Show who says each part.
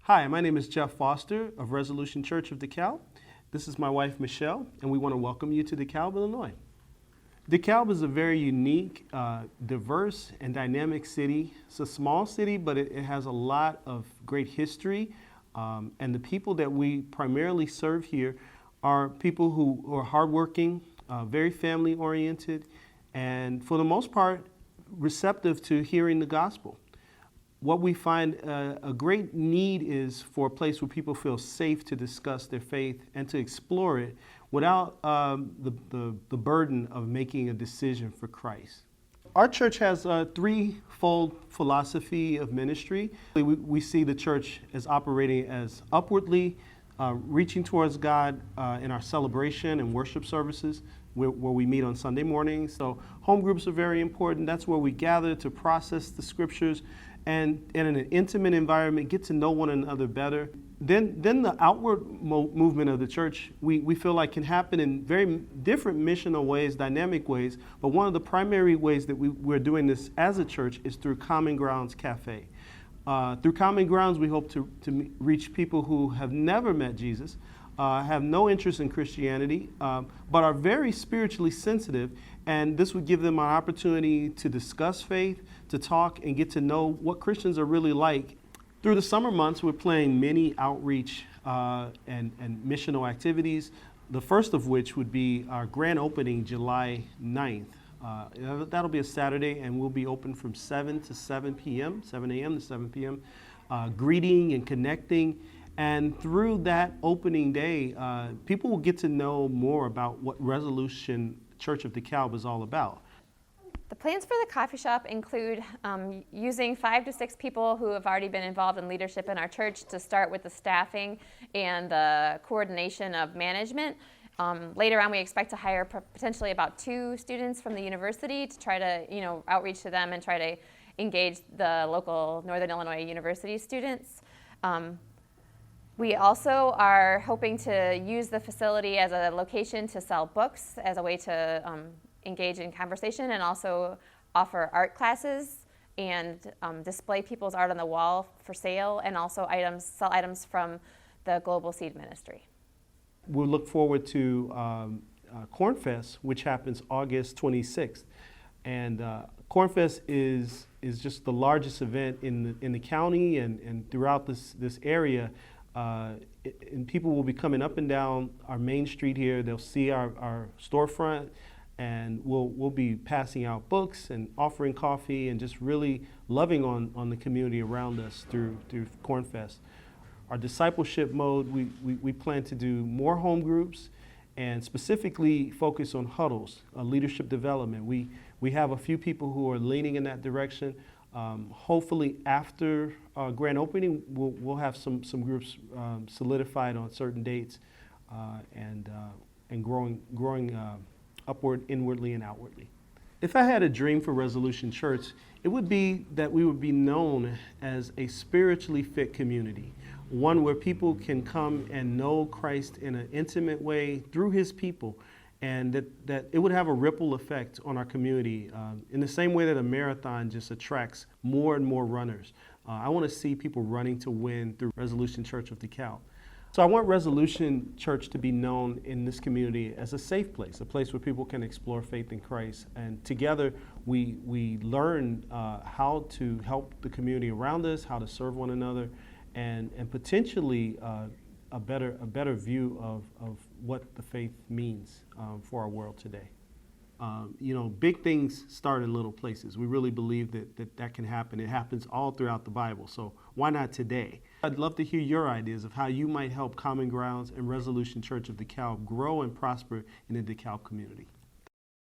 Speaker 1: Hi, my name is Jeff Foster of Resolution Church of DeKalb. This is my wife, Michelle, and we want to welcome you to DeKalb, Illinois. DeKalb is a very unique, diverse, and dynamic city. It's a small city, but it has a lot of great history, and the people that we primarily serve here are people who are hardworking, very family-oriented, and for the most part, receptive to hearing the gospel. What we find a great need is for a place where people feel safe to discuss their faith and to explore it without the burden of making a decision for Christ. Our church has a threefold philosophy of ministry. We see the church as operating as upwardly, reaching towards God in our celebration and worship services where we meet on Sunday mornings. So home groups are very important. That's where we gather to process the scriptures and in an intimate environment, get to know one another better. Then the outward movement of the church, we feel like can happen in very different missional ways, dynamic ways, but one of the primary ways that we're doing this as a church is through Common Grounds Cafe. Through Common Grounds, we hope to reach people who have never met Jesus, have no interest in Christianity, but are very spiritually sensitive, and this would give them an opportunity to discuss faith, to talk and get to know what Christians are really like. Through the summer months, we're planning many outreach and missional activities, the first of which would be our grand opening July 9th. That'll be a Saturday, and we'll be open from 7 to 7 p.m., 7 a.m. to 7 p.m., greeting and connecting. And through that opening day, people will get to know more about what Resolution Church of DeKalb is all about.
Speaker 2: The plans for the coffee shop include using 5 to 6 people who have already been involved in leadership in our church to start with the staffing and the coordination of management. Later on, we expect to hire potentially about 2 students from the university to try to, outreach to them and try to engage the local Northern Illinois University students. We also are hoping to use the facility as a location to sell books as a way to engage in conversation, and also offer art classes and display people's art on the wall for sale, and also sell items from the Global Seed Ministry.
Speaker 1: We'll look forward to Corn Fest, which happens August 26th. And Corn Fest is just the largest event in the county and throughout this area. And people will be coming up and down our main street here. They'll see our storefront, and we'll be passing out books and offering coffee and just really loving on the community around us through Corn Fest. Our discipleship mode, we plan to do more home groups and specifically focus on huddles, leadership development. We have a few people who are leaning in that direction. Hopefully after grand opening, we'll have some groups solidified on certain dates and growing upward, inwardly, and outwardly. If I had a dream for Resolution Church, it would be that we would be known as a spiritually fit community, one where people can come and know Christ in an intimate way through his people, and that it would have a ripple effect on our community in the same way that a marathon just attracts more and more runners. I want to see people running to win through Resolution Church of DeKalb. So I want Resolution Church to be known in this community as a safe place, a place where people can explore faith in Christ. And together we learn how to help the community around us, how to serve one another, and potentially a better view of what the faith means for our world today. Big things start in little places. We really believe that can happen. It happens all throughout the Bible, so why not today? I'd love to hear your ideas of how you might help Common Grounds and Resolution Church of DeKalb grow and prosper in the DeKalb community.